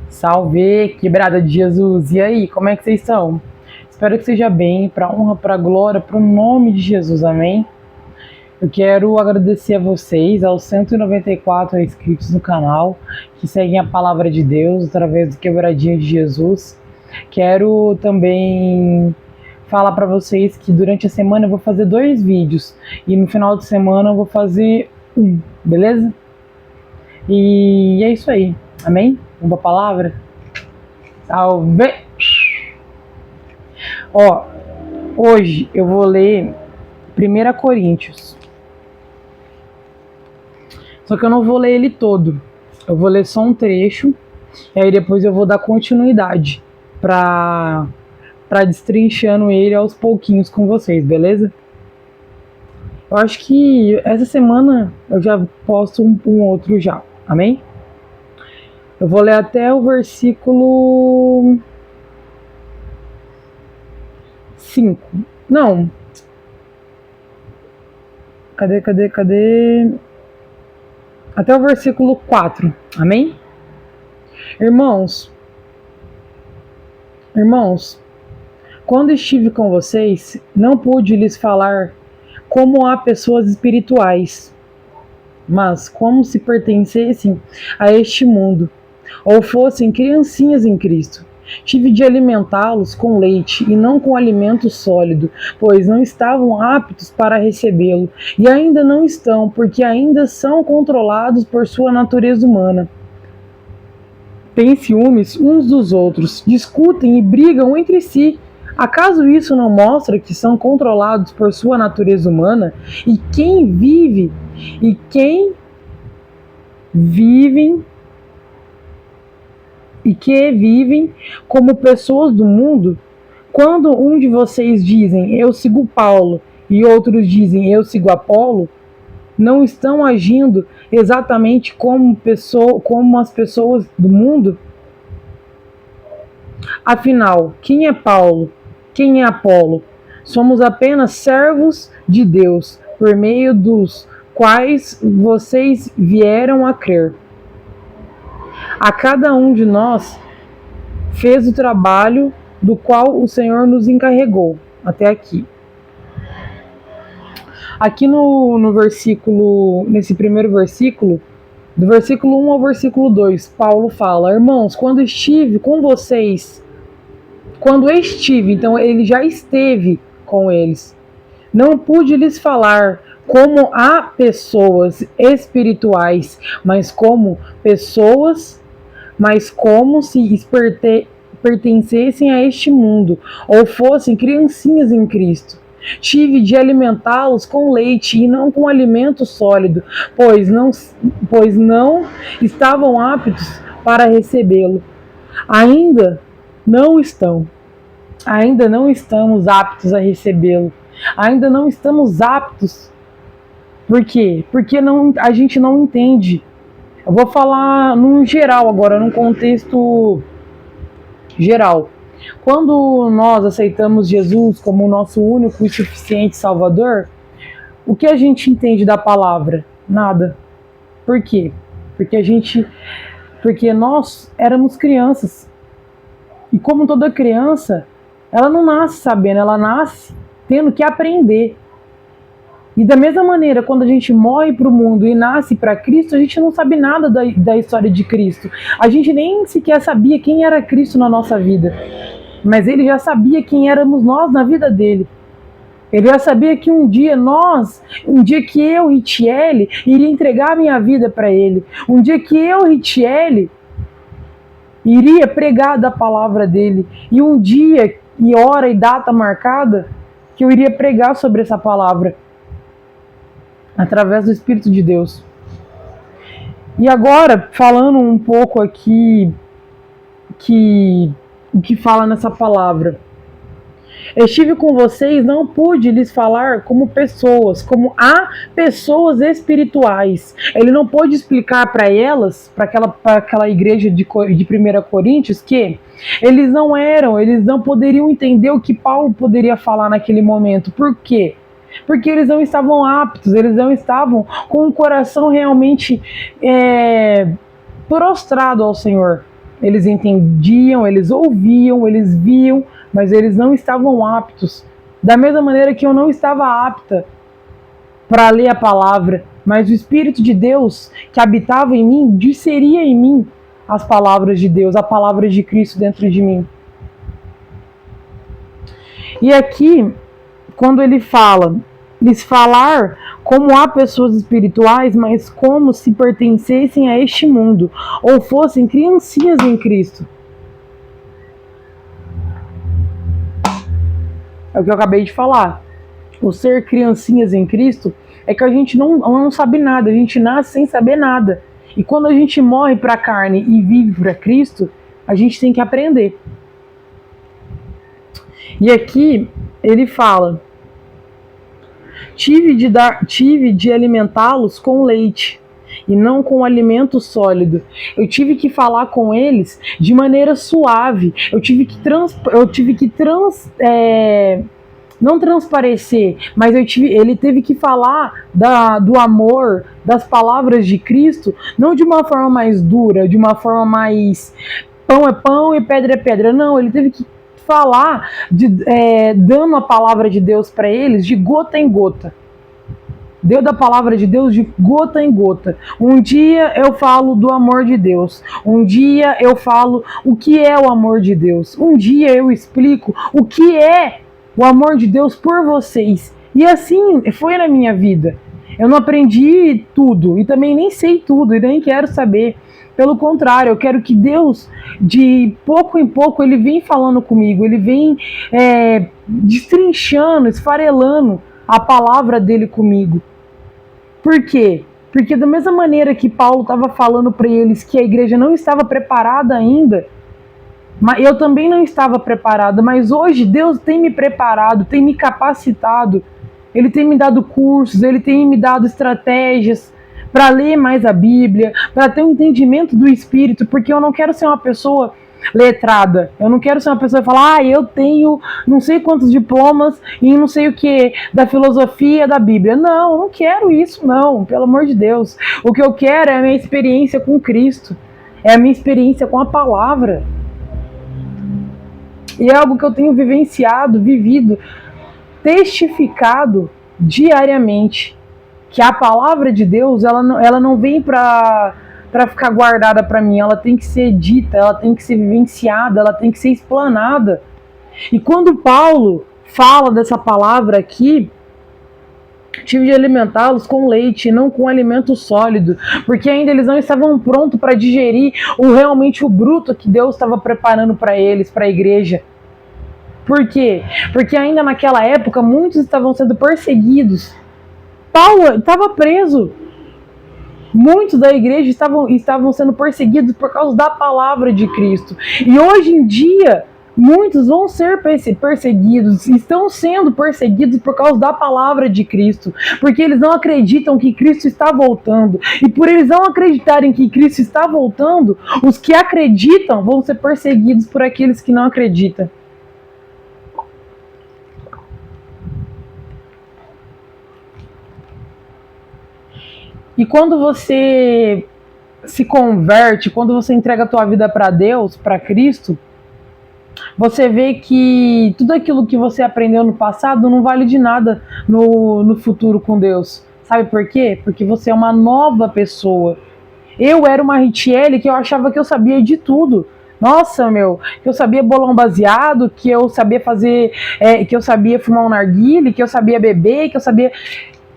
Salve, quebrada de Jesus! E aí, como é que vocês estão? Espero que seja bem, para honra, para glória, para o nome de Jesus, amém? Eu quero agradecer a vocês, aos 194 inscritos no canal, que seguem a palavra de Deus através do Quebradinho de Jesus. Quero também falar para vocês que durante a semana eu vou fazer 2 vídeos e no final de semana eu vou fazer um, beleza? E é isso aí, amém? Uma palavra? Salve! Ó, hoje eu vou ler 1 Coríntios. Só que eu não vou ler ele todo. Eu vou ler só um trecho. E aí depois eu vou dar continuidade pra destrinchando ele aos pouquinhos com vocês, beleza? Eu acho que essa semana eu já posto um outro já, amém? Eu vou ler até o versículo 5. Não. Cadê? Até o versículo 4. Amém? Irmãos, quando estive com vocês, não pude lhes falar como a pessoas espirituais, mas como se pertencessem a este mundo, ou fossem criancinhas em Cristo. Tive de alimentá-los com leite e não com alimento sólido, pois não estavam aptos para recebê-lo, e ainda não estão, porque ainda são controlados por sua natureza humana. Têm ciúmes uns dos outros, discutem e brigam entre si. Acaso isso não mostra que são controlados por sua natureza humana? E que vivem como pessoas do mundo? Quando um de vocês dizem, eu sigo Paulo, e outros dizem, eu sigo Apolo, não estão agindo exatamente como as pessoas do mundo? Afinal, quem é Paulo? Quem é Apolo? Somos apenas servos de Deus, por meio dos quais vocês vieram a crer. A cada um de nós fez o trabalho do qual o Senhor nos encarregou. Até aqui. Aqui no versículo, nesse primeiro versículo, do versículo 1 ao versículo 2, Paulo fala: irmãos, quando estive com vocês, então ele já esteve com eles, não pude lhes falar como a pessoas espirituais, mas como se pertencessem a este mundo, ou fossem criancinhas em Cristo. Tive de alimentá-los com leite e não com alimento sólido, pois não estavam aptos para recebê-lo. Ainda não estamos aptos a recebê-lo. Ainda não estamos aptos. Por quê? Porque a gente não entende. Eu vou falar num geral agora, num contexto geral. Quando nós aceitamos Jesus como o nosso único e suficiente Salvador, o que a gente entende da palavra? Nada. Por quê? Porque nós éramos crianças. E como toda criança, ela não nasce sabendo, ela nasce tendo que aprender. E da mesma maneira, quando a gente morre para o mundo e nasce para Cristo, a gente não sabe nada da história de Cristo. A gente nem sequer sabia quem era Cristo na nossa vida. Mas ele já sabia quem éramos nós na vida dele. Ele já sabia que um dia que eu, Ritiele, iria entregar a minha vida para ele. Um dia que eu, Ritiele, iria pregar da palavra dele. E um dia, e hora e data marcada, que eu iria pregar sobre essa palavra. Através do Espírito de Deus. E agora, falando um pouco aqui o que fala nessa palavra. Estive com vocês, não pude lhes falar como pessoas pessoas espirituais. Ele não pôde explicar para elas, para aquela igreja de 1 Coríntios, que eles não poderiam entender o que Paulo poderia falar naquele momento. Por quê? Porque eles não estavam aptos, eles não estavam com o coração realmente prostrado ao Senhor. Eles entendiam, eles ouviam, eles viam, mas eles não estavam aptos. Da mesma maneira que eu não estava apta para ler a palavra, mas o Espírito de Deus que habitava em mim, disceria em mim as palavras de Deus, a palavra de Cristo dentro de mim. E aqui, quando ele fala, lhes falar como há pessoas espirituais, mas como se pertencessem a este mundo, ou fossem criancinhas em Cristo. É o que eu acabei de falar. O ser criancinhas em Cristo é que a gente não sabe nada, a gente nasce sem saber nada. E quando a gente morre para a carne e vive para Cristo, a gente tem que aprender. E aqui ele fala: tive de alimentá-los com leite e não com alimento sólido. Eu tive que falar com eles de maneira suave. Não transparecer, mas ele teve que falar do amor, das palavras de Cristo, não de uma forma mais dura, de uma forma mais pão é pão e pedra é pedra. Não, ele teve que falar dando a palavra de Deus para eles de gota em gota. Deu da palavra de Deus de gota em gota. Um dia eu falo do amor de Deus. Um dia eu falo o que é o amor de Deus. Um dia eu explico o que é o amor de Deus por vocês. E assim foi na minha vida. Eu não aprendi tudo e também nem sei tudo e nem quero saber. Pelo contrário, eu quero que Deus, de pouco em pouco, Ele vem falando comigo, Ele vem destrinchando, esfarelando a palavra dele comigo. Por quê? Porque da mesma maneira que Paulo estava falando para eles que a igreja não estava preparada ainda, eu também não estava preparada, mas hoje Deus tem me preparado, tem me capacitado, Ele tem me dado cursos, Ele tem me dado estratégias para ler mais a Bíblia, para ter um entendimento do Espírito, porque eu não quero ser uma pessoa letrada, eu não quero ser uma pessoa que fala, eu tenho não sei quantos diplomas e não sei o que da filosofia da Bíblia. Não, eu não quero isso não, pelo amor de Deus. O que eu quero é a minha experiência com Cristo, é a minha experiência com a palavra. E é algo que eu tenho vivenciado, vivido, testificado diariamente, que a palavra de Deus, ela não vem para ficar guardada para mim, ela tem que ser dita, ela tem que ser vivenciada, ela tem que ser explanada. E quando Paulo fala dessa palavra aqui, tive de alimentá-los com leite, não com alimento sólido, porque ainda eles não estavam prontos para digerir realmente o bruto que Deus estava preparando para eles, para a igreja. Por quê? Porque ainda naquela época muitos estavam sendo perseguidos. Paulo estava preso. Muitos da igreja estavam sendo perseguidos por causa da palavra de Cristo. E hoje em dia, muitos vão ser perseguidos, estão sendo perseguidos por causa da palavra de Cristo, porque eles não acreditam que Cristo está voltando. E por eles não acreditarem que Cristo está voltando, os que acreditam vão ser perseguidos por aqueles que não acreditam. E quando você se converte, quando você entrega a tua vida para Deus, para Cristo, você vê que tudo aquilo que você aprendeu no passado não vale de nada no futuro com Deus. Sabe por quê? Porque você é uma nova pessoa. Eu era uma Ritiele que eu achava que eu sabia de tudo. Nossa, que eu sabia bolar um baseado, que eu sabia fazer, que eu sabia fumar um narguile, que eu sabia beber, que eu sabia...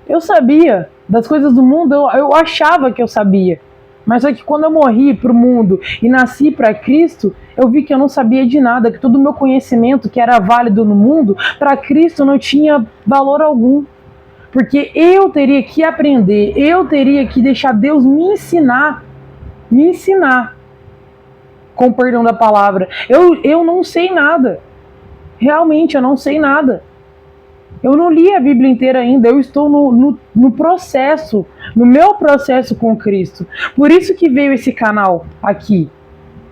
Eu sabia das coisas do mundo, eu achava que eu sabia. Mas só que quando eu morri para o mundo e nasci para Cristo, eu vi que eu não sabia de nada, que todo o meu conhecimento que era válido no mundo, para Cristo não tinha valor algum. Porque eu teria que aprender, eu teria que deixar Deus me ensinar, com o perdão da palavra. Eu não sei nada, realmente eu não sei nada. Eu não li a Bíblia inteira ainda, eu estou no processo, no meu processo com Cristo. Por isso que veio esse canal aqui.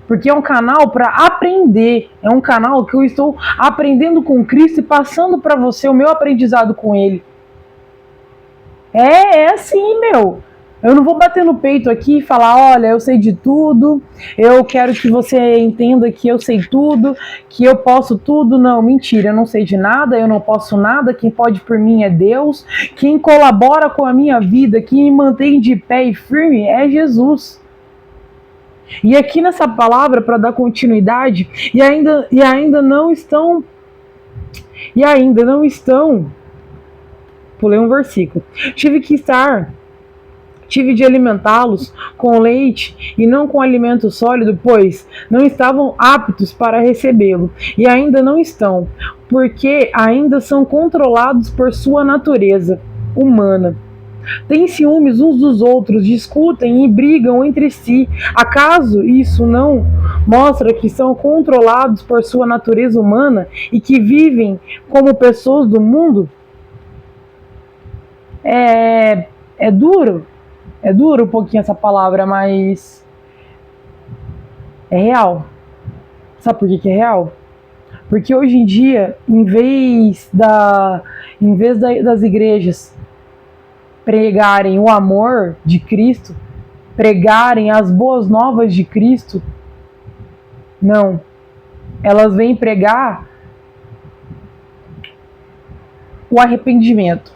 Porque é um canal para aprender, é um canal que eu estou aprendendo com Cristo e passando para você o meu aprendizado com Ele. É assim, Eu não vou bater no peito aqui e falar, olha, eu sei de tudo, eu quero que você entenda que eu sei tudo, que eu posso tudo. Não, mentira, eu não sei de nada, eu não posso nada, quem pode por mim é Deus, quem colabora com a minha vida, quem me mantém de pé e firme é Jesus. E aqui nessa palavra, para dar continuidade, e ainda não estão, pulei um versículo, tive de alimentá-los com leite e não com alimento sólido, pois não estavam aptos para recebê-lo, e ainda não estão, porque ainda são controlados por sua natureza humana. Têm ciúmes uns dos outros, discutem e brigam entre si. Acaso isso não mostra que são controlados por sua natureza humana e que vivem como pessoas do mundo? É duro um pouquinho essa palavra, mas é real. Sabe por que é real? Porque hoje em dia, em vez das igrejas pregarem o amor de Cristo, pregarem as boas novas de Cristo, não. Elas vêm pregar o arrependimento.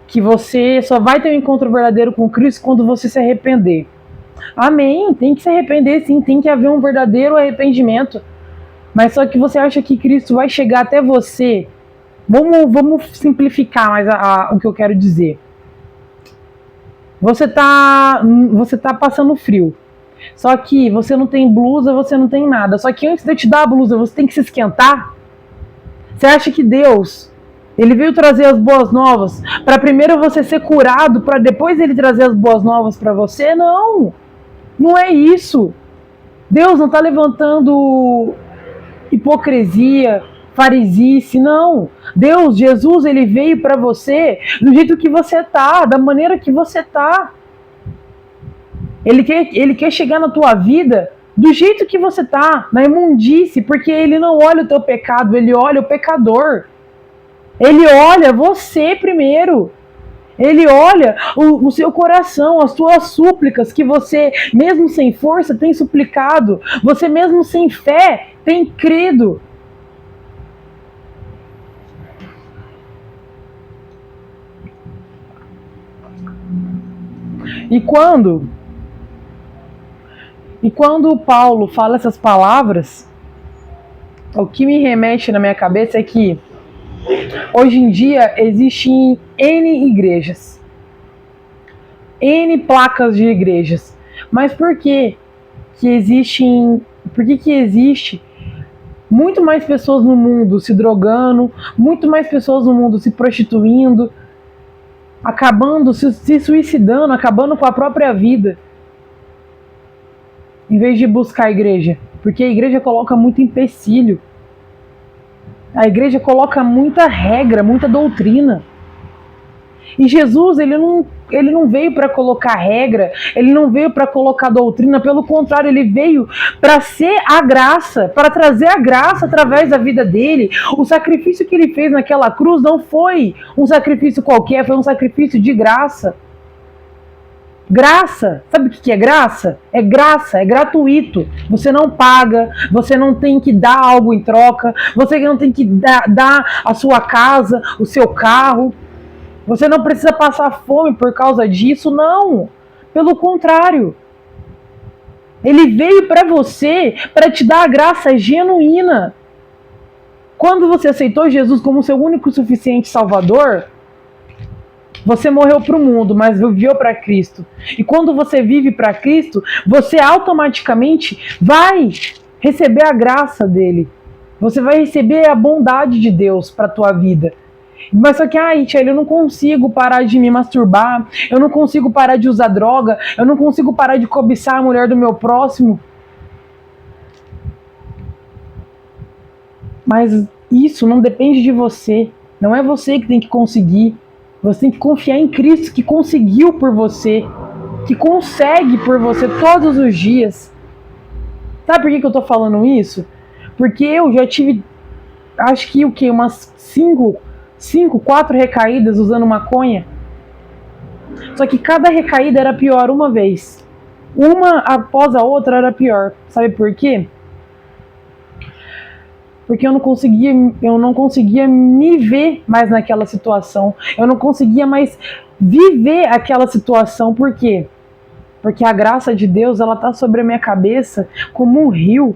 Que você só vai ter um encontro verdadeiro com Cristo quando você se arrepender. Amém, tem que se arrepender sim, tem que haver um verdadeiro arrependimento. Mas só que você acha que Cristo vai chegar até você. Vamos simplificar mais o que eu quero dizer. Você tá passando frio. Só que você não tem blusa, você não tem nada. Só que antes de eu te dar a blusa, você tem que se esquentar. Você acha que Deus, ele veio trazer as boas novas para primeiro você ser curado, para depois ele trazer as boas novas para você? Não, não é isso. Deus não está levantando hipocrisia, farisice, não. Deus, Jesus, ele veio para você do jeito que você tá, da maneira que você tá. Ele quer chegar na tua vida do jeito que você tá, na imundície, porque ele não olha o teu pecado, ele olha o pecador. Ele olha você primeiro. Ele olha o seu coração, as suas súplicas que você, mesmo sem força, tem suplicado. Você mesmo sem fé, tem crido. E quando Paulo fala essas palavras, o que me remete na minha cabeça é que hoje em dia existem N igrejas, N placas de igrejas. Mas por que existe muito mais pessoas no mundo se drogando, muito mais pessoas no mundo se prostituindo, acabando, se suicidando, acabando com a própria vida, em vez de buscar a igreja? Porque a igreja coloca muito empecilho. A igreja coloca muita regra, muita doutrina. E Jesus, ele não veio para colocar regra, ele não veio para colocar doutrina, pelo contrário, ele veio para ser a graça, para trazer a graça através da vida dele. O sacrifício que ele fez naquela cruz não foi um sacrifício qualquer, foi um sacrifício de graça. Graça, sabe o que é graça? É graça, é gratuito. Você não paga, você não tem que dar algo em troca, você não tem que dar a sua casa, o seu carro. Você não precisa passar fome por causa disso, não. Pelo contrário. Ele veio para você para te dar a graça genuína. Quando você aceitou Jesus como seu único e suficiente Salvador, você morreu para o mundo, mas viveu para Cristo. E quando você vive para Cristo, você automaticamente vai receber a graça dele. Você vai receber a bondade de Deus para a tua vida. Mas só que, Tchelle, eu não consigo parar de me masturbar, eu não consigo parar de usar droga, eu não consigo parar de cobiçar a mulher do meu próximo. Mas isso não depende de você. Não é você que tem que conseguir. Você tem que confiar em Cristo, que conseguiu por você, que consegue por você todos os dias. Sabe por que eu tô falando isso? Porque eu já tive, acho que umas 4 recaídas usando maconha. Só que cada recaída era pior uma vez. Uma após a outra era pior. Sabe por quê? Porque eu não conseguia me ver mais naquela situação. Eu não conseguia mais viver aquela situação. Por quê? Porque a graça de Deus, ela tá sobre a minha cabeça como um rio.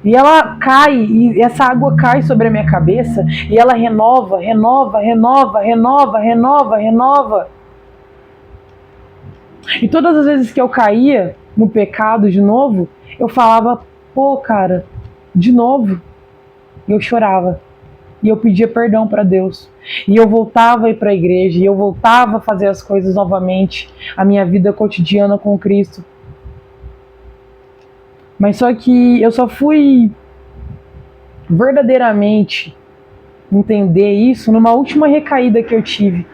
E ela cai, e essa água cai sobre a minha cabeça, e ela renova, renova, renova, renova, renova, renova. E todas as vezes que eu caía no pecado de novo, eu falava, pô, cara, de novo. E eu chorava. E eu pedia perdão para Deus. E eu voltava a ir para a igreja. E eu voltava a fazer as coisas novamente. A minha vida cotidiana com Cristo. Mas só que eu só fui verdadeiramente entender isso numa última recaída que eu tive.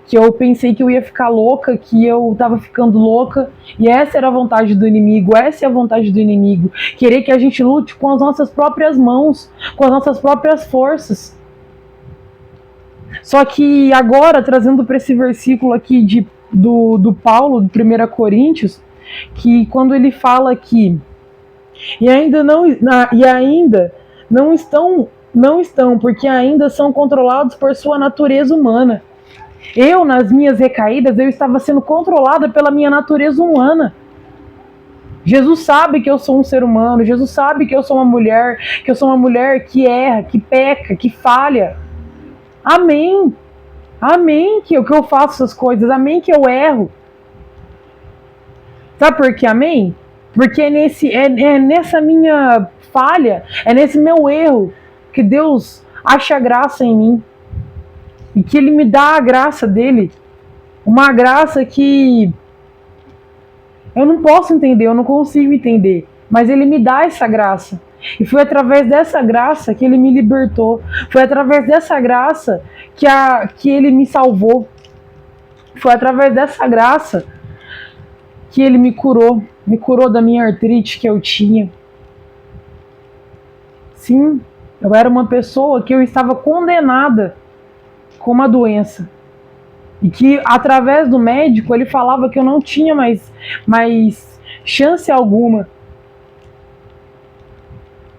Que eu pensei que eu ia ficar louca, que eu tava ficando louca, e essa era a vontade do inimigo, essa é a vontade do inimigo, querer que a gente lute com as nossas próprias mãos, com as nossas próprias forças. Só que agora, trazendo para esse versículo aqui do Paulo, do 1 Coríntios, que quando ele fala que e ainda não estão, porque ainda são controlados por sua natureza humana. Eu, nas minhas recaídas, eu estava sendo controlada pela minha natureza humana. Jesus sabe que eu sou um ser humano, Jesus sabe que eu sou uma mulher que erra, que peca, que falha. Amém. Amém que eu faço essas coisas, amém que eu erro. Sabe por quê, amém? Porque é nessa minha falha, é nesse meu erro que Deus acha graça em mim. E que Ele me dá a graça dele. Uma graça que eu não posso entender, eu não consigo entender. Mas Ele me dá essa graça. E foi através dessa graça que Ele me libertou. Foi através dessa graça que Ele me salvou. Foi através dessa graça que Ele me curou. Me curou da minha artrite que eu tinha. Sim, eu era uma pessoa que eu estava condenada com uma doença. E que através do médico ele falava que eu não tinha mais chance alguma.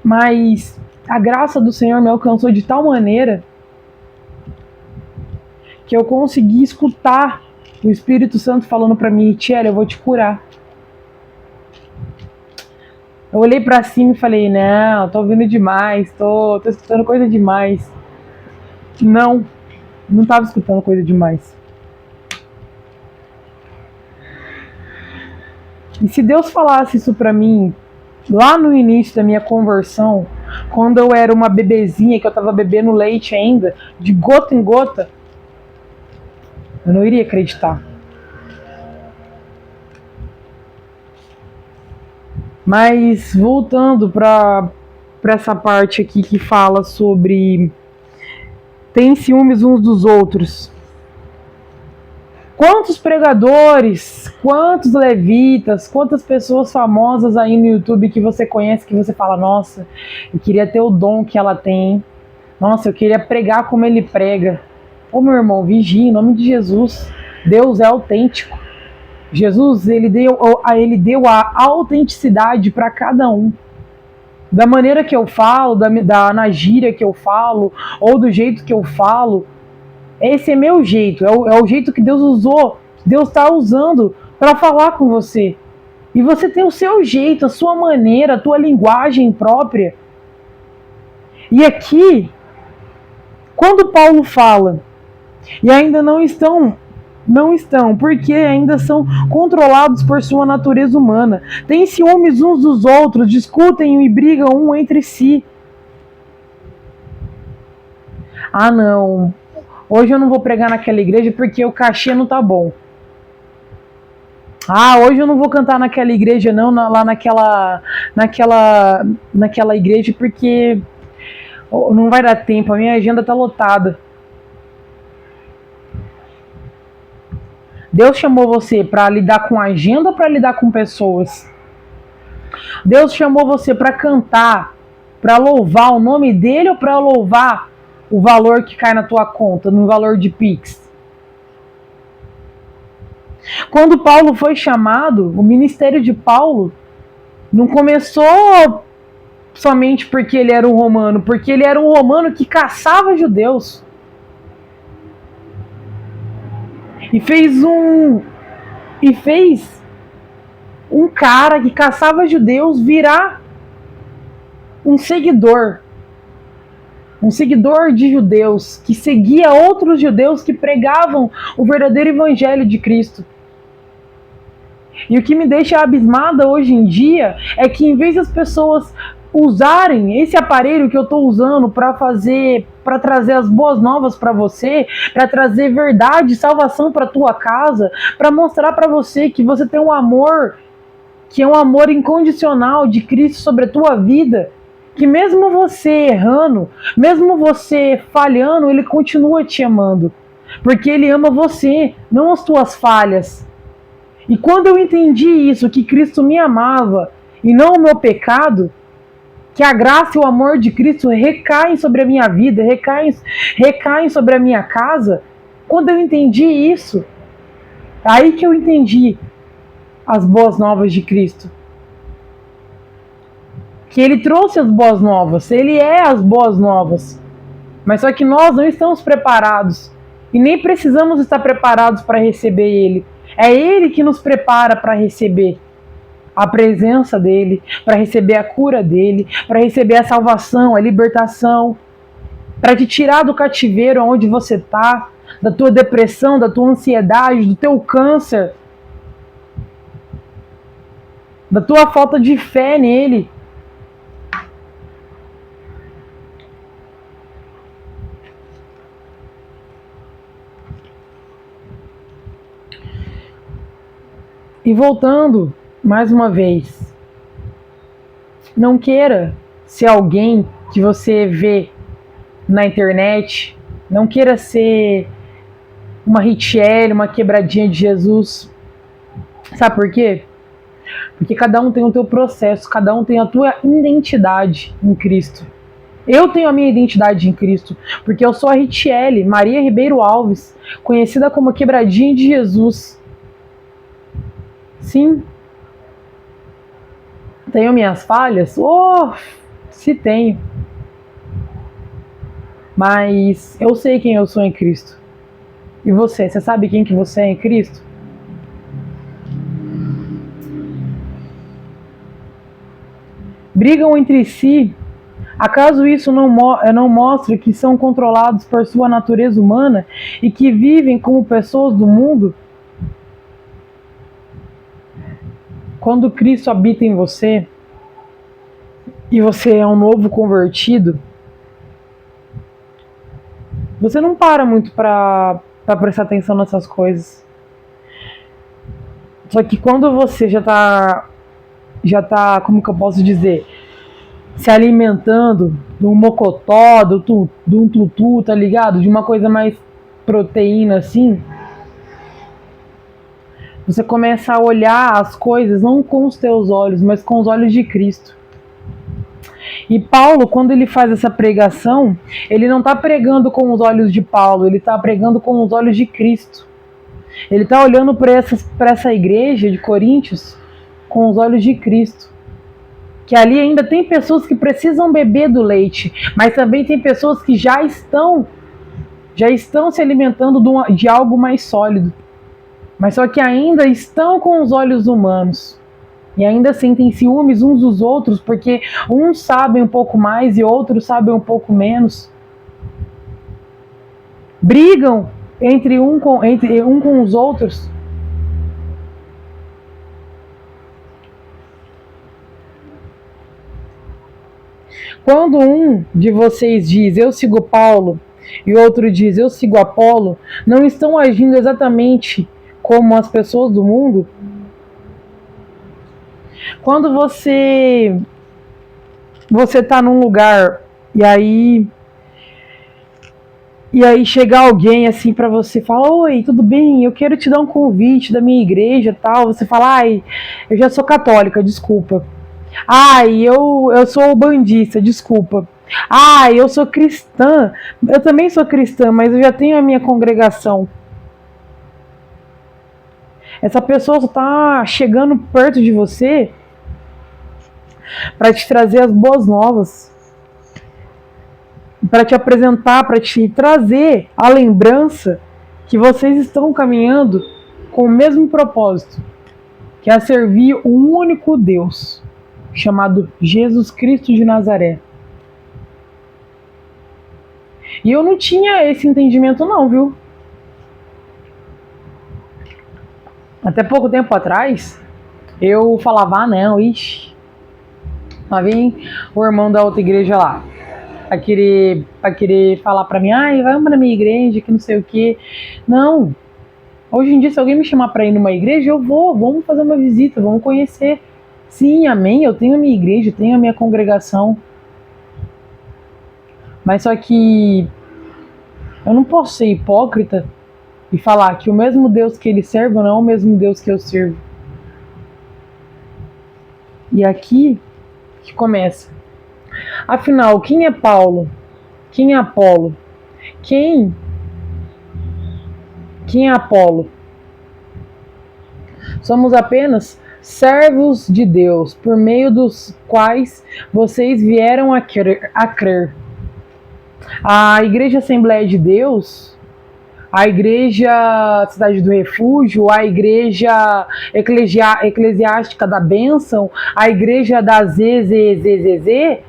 Mas a graça do Senhor me alcançou de tal maneira que eu consegui escutar o Espírito Santo falando para mim, Tiela, eu vou te curar. Eu olhei para cima e falei, não, tô ouvindo demais, tô escutando coisa demais. Não estava escutando coisa demais. E se Deus falasse isso para mim lá no início da minha conversão, quando eu era uma bebezinha, que eu estava bebendo leite ainda, de gota em gota, eu não iria acreditar. Mas voltando para essa parte aqui que fala sobre tem ciúmes uns dos outros. Quantos pregadores, quantos levitas, quantas pessoas famosas aí no YouTube que você conhece, que você fala, nossa, eu queria ter o dom que ela tem. Nossa, eu queria pregar como ele prega. Ô meu irmão, vigie em nome de Jesus. Deus é autêntico. Jesus, ele deu a autenticidade para cada um. Da maneira que eu falo, na gíria que eu falo, ou do jeito que eu falo. Esse é meu jeito, é o jeito que Deus usou, Deus está usando para falar com você. E você tem o seu jeito, a sua maneira, a tua linguagem própria. E aqui, quando Paulo fala, e ainda não estão, porque ainda são controlados por sua natureza humana. Têm ciúmes uns dos outros, discutem e brigam um entre si. Ah, não. Hoje eu não vou pregar naquela igreja porque o cachê não tá bom. Ah, hoje eu não vou cantar naquela igreja não, lá naquela igreja porque não vai dar tempo, a minha agenda tá lotada. Deus chamou você para lidar com agenda ou para lidar com pessoas? Deus chamou você para cantar, para louvar o nome dele ou para louvar o valor que cai na tua conta, no valor de Pix? Quando Paulo foi chamado, o ministério de Paulo não começou somente porque ele era um romano, porque ele era um romano que caçava judeus. E fez um cara que caçava judeus virar um seguidor de judeus, que seguia outros judeus que pregavam o verdadeiro evangelho de Cristo. E o que me deixa abismada hoje em dia é que, em vez das pessoas usarem esse aparelho que eu estou usando para trazer as boas novas para você, para trazer verdade e salvação para tua casa, para mostrar para você que você tem um amor, que é um amor incondicional de Cristo sobre a tua vida, que mesmo você errando, mesmo você falhando, Ele continua te amando, porque Ele ama você, não as tuas falhas. E quando eu entendi isso, que Cristo me amava e não o meu pecado, que a graça e o amor de Cristo recaem sobre a minha vida, recaem sobre a minha casa, quando eu entendi isso, aí que eu entendi as boas novas de Cristo. Que Ele trouxe as boas novas, Ele é as boas novas. Mas só que nós não estamos preparados e nem precisamos estar preparados para receber Ele. É Ele que nos prepara para receber a presença dEle, para receber a cura dEle, para receber a salvação, a libertação, para te tirar do cativeiro onde você está, da tua depressão, da tua ansiedade, do teu câncer, da tua falta de fé nele. E voltando mais uma vez, não queira ser alguém que você vê na internet, não queira ser uma Richelle, uma quebradinha de Jesus. Sabe por quê? Porque cada um tem o teu processo, cada um tem a tua identidade em Cristo. Eu tenho a minha identidade em Cristo, porque eu sou a Richelle Maria Ribeiro Alves, conhecida como quebradinha de Jesus. Sim. Tenho minhas falhas? Oh, se tenho. Mas eu sei quem eu sou em Cristo. E você sabe quem que você é em Cristo? Brigam entre si. Acaso isso não mostra que são controlados por sua natureza humana e que vivem como pessoas do mundo? Quando Cristo habita em você e você é um novo convertido, você não para muito para prestar atenção nessas coisas. Só que quando você já tá, como que eu posso dizer, se alimentando de um mocotó, de um tutu, tá ligado? De uma coisa mais proteína assim, você começa a olhar as coisas não com os teus olhos, mas com os olhos de Cristo. E Paulo, quando ele faz essa pregação, ele não está pregando com os olhos de Paulo, ele está pregando com os olhos de Cristo. Ele está olhando para essa igreja de Coríntios com os olhos de Cristo. Que ali ainda tem pessoas que precisam beber do leite, mas também tem pessoas que já estão se alimentando de algo mais sólido. Mas só que ainda estão com os olhos humanos. E ainda sentem ciúmes uns dos outros, porque uns sabem um pouco mais e outros sabem um pouco menos. Brigam entre um com os outros. Quando um de vocês diz, eu sigo Paulo, e o outro diz, eu sigo Apolo, não estão agindo exatamente como as pessoas do mundo? Quando você tá num lugar e aí chega alguém assim pra você, fala, oi, tudo bem? Eu quero te dar um convite da minha igreja, tal. Você fala, ai, eu já sou católica, desculpa. Ai, eu sou bandista, desculpa. Ai, eu sou cristã. Eu também sou cristã, mas eu já tenho a minha congregação. Essa pessoa só está chegando perto de você para te trazer as boas novas, para te apresentar, para te trazer a lembrança que vocês estão caminhando com o mesmo propósito, que é servir o único Deus, chamado Jesus Cristo de Nazaré. E eu não tinha esse entendimento não, viu? Até pouco tempo atrás, eu falava, não, ixi, lá vem o irmão da outra igreja lá, a querer falar pra mim, ai, vamos pra minha igreja, que não sei o que. Não, hoje em dia, se alguém me chamar pra ir numa igreja, eu vou, vamos fazer uma visita, vamos conhecer. Sim, amém, eu tenho a minha igreja, eu tenho a minha congregação. Mas só que eu não posso ser hipócrita e falar que o mesmo Deus que ele serve não é o mesmo Deus que eu sirvo. E aqui que começa. Afinal, quem é Paulo? Quem é Apolo? Quem é Apolo? Somos apenas servos de Deus, por meio dos quais vocês vieram a crer. A Igreja Assembleia de Deus, a Igreja Cidade do Refúgio, a Igreja Eclesiástica da Bênção, a Igreja da ZZZZ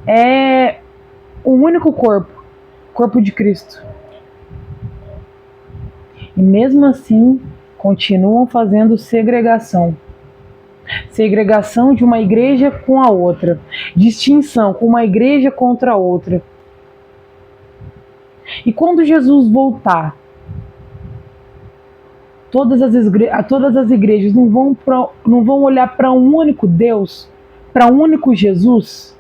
é o único corpo de Cristo. E mesmo assim, continuam fazendo segregação. Segregação de uma igreja com a outra. Distinção com uma igreja contra a outra. E quando Jesus voltar, todas as igrejas não vão olhar para um único Deus, para um único Jesus?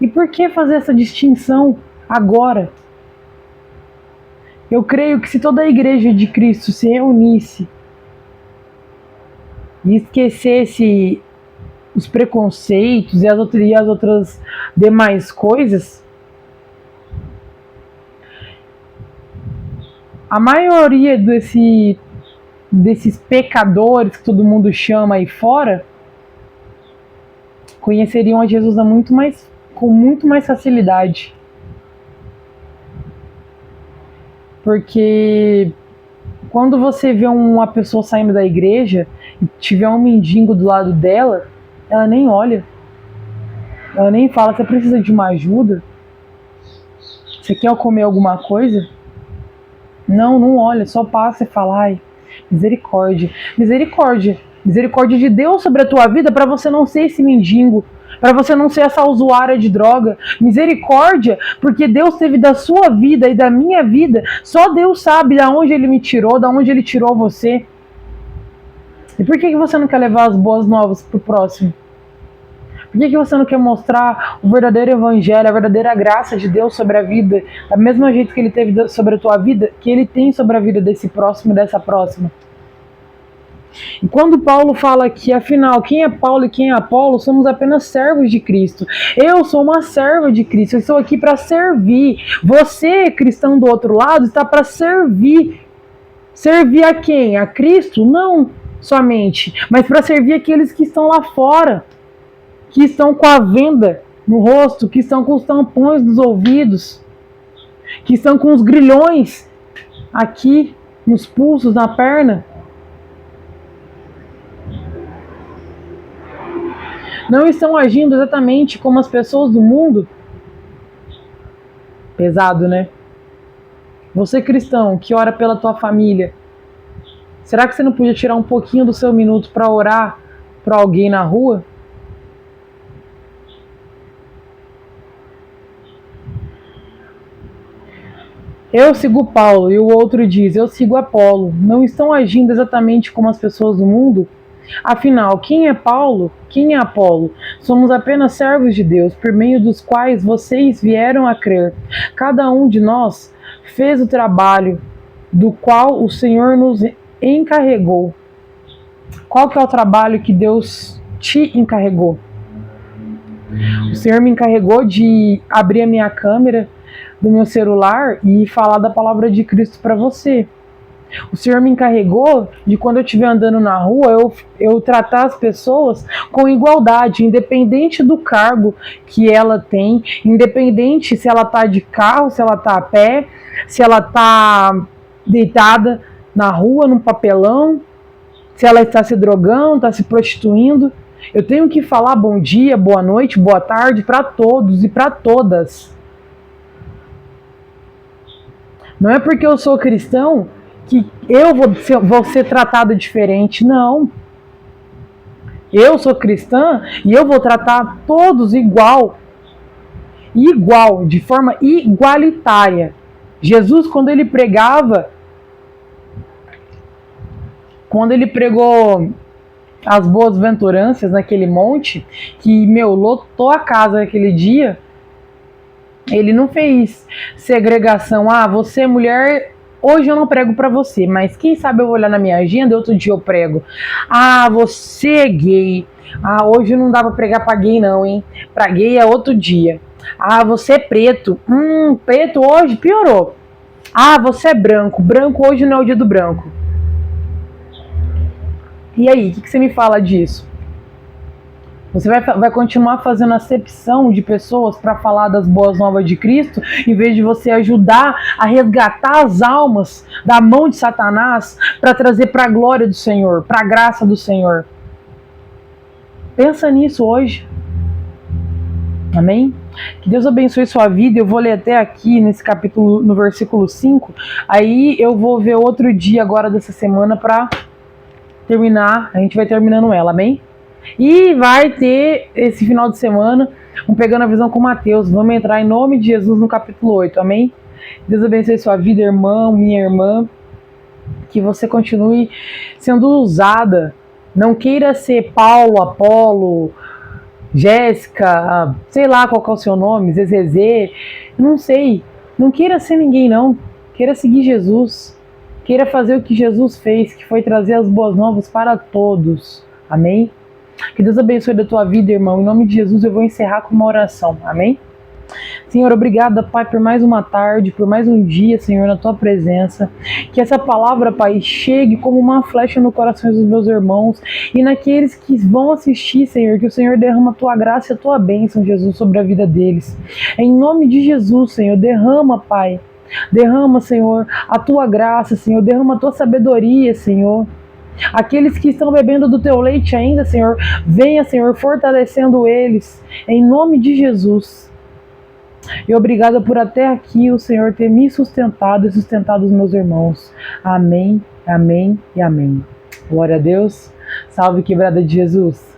E por que fazer essa distinção agora? Eu creio que se toda a igreja de Cristo se reunisse e esquecesse os preconceitos e as outras demais coisas, a maioria desses pecadores que todo mundo chama aí fora conheceriam a Jesus com muito mais facilidade. Porque quando você vê uma pessoa saindo da igreja e tiver um mendigo do lado dela, ela nem olha. Ela nem fala, você precisa de uma ajuda? Você quer comer alguma coisa? Não olha, só passa e fala, ai, misericórdia. Misericórdia de Deus sobre a tua vida para você não ser esse mendigo, para você não ser essa usuária de droga. Misericórdia, porque Deus teve da sua vida e da minha vida, só Deus sabe de onde Ele me tirou, de onde Ele tirou você. E por que você não quer levar as boas novas pro próximo? Por que você não quer mostrar o verdadeiro evangelho, a verdadeira graça de Deus sobre a vida, da mesma jeito que Ele teve sobre a tua vida, que Ele tem sobre a vida desse próximo e dessa próxima? E quando Paulo fala que, afinal, quem é Paulo e quem é Apolo, somos apenas servos de Cristo. Eu sou uma serva de Cristo, eu estou aqui para servir. Você, cristão do outro lado, está para servir. Servir a quem? A Cristo? Não somente, mas para servir aqueles que estão lá fora, que estão com a venda no rosto, que estão com os tampões nos ouvidos, que estão com os grilhões aqui nos pulsos, na perna. Não estão agindo exatamente como as pessoas do mundo? Pesado, né? Você, cristão, que ora pela tua família, será que você não podia tirar um pouquinho do seu minuto para orar para alguém na rua? Eu sigo Paulo, e o outro diz, eu sigo Apolo. Não estão agindo exatamente como as pessoas do mundo? Afinal, quem é Paulo? Quem é Apolo? Somos apenas servos de Deus, por meio dos quais vocês vieram a crer. Cada um de nós fez o trabalho do qual o Senhor nos encarregou. Qual que é o trabalho que Deus te encarregou? O Senhor me encarregou de abrir a minha câmera do meu celular e falar da palavra de Cristo para você. O Senhor me encarregou de, quando eu estiver andando na rua, eu tratar as pessoas com igualdade, independente do cargo que ela tem, independente se ela está de carro, se ela está a pé, se ela está deitada na rua, num papelão, se ela está se drogando, está se prostituindo. Eu tenho que falar bom dia, boa noite, boa tarde para todos e para todas. Não é porque eu sou cristão que eu vou ser tratado diferente, não. Eu sou cristã e eu vou tratar todos igual, de forma igualitária. Jesus, quando ele pregou as boas-aventuranças naquele monte, que, lotou a casa naquele dia, ele não fez segregação. Você mulher, hoje eu não prego para você, mas quem sabe eu vou olhar na minha agenda, outro dia eu prego. Você é gay. Hoje não dá para pregar para gay não, hein? Para gay é outro dia. Você é preto. Preto hoje piorou. Você é branco. Branco hoje não é o dia do branco. E aí, o que você me fala disso? Você vai continuar fazendo acepção de pessoas para falar das boas novas de Cristo, em vez de você ajudar a resgatar as almas da mão de Satanás para trazer para a glória do Senhor, para a graça do Senhor. Pensa nisso hoje. Amém? Que Deus abençoe sua vida. Eu vou ler até aqui nesse capítulo, no versículo 5. Aí eu vou ver outro dia agora dessa semana para terminar. A gente vai terminando ela, amém? E vai ter esse final de semana um Pegando a Visão com Mateus. Vamos entrar em nome de Jesus no capítulo 8, amém? Deus abençoe sua vida, irmão, minha irmã. Que você continue sendo usada. Não queira ser Paulo, Apolo, Jéssica, sei lá qual é o seu nome, Zezé, não sei. Não queira ser ninguém, não. Queira seguir Jesus. Queira fazer o que Jesus fez, que foi trazer as boas novas para todos. Amém? Que Deus abençoe a tua vida, irmão. Em nome de Jesus eu vou encerrar com uma oração. Amém? Senhor, obrigada, Pai, por mais uma tarde, por mais um dia, Senhor, na tua presença. Que essa palavra, Pai, chegue como uma flecha no coração dos meus irmãos e naqueles que vão assistir, Senhor, que o Senhor derrama a tua graça e a tua bênção, Jesus, sobre a vida deles. Em nome de Jesus, Senhor, derrama, Pai. Derrama, Senhor, a tua graça, Senhor. Derrama a tua sabedoria, Senhor. Aqueles que estão bebendo do teu leite ainda, Senhor, venha, Senhor, fortalecendo eles. Em nome de Jesus. E obrigada por até aqui o Senhor ter me sustentado e sustentado os meus irmãos. Amém, amém e amém. Glória a Deus. Salve, Quebrada de Jesus.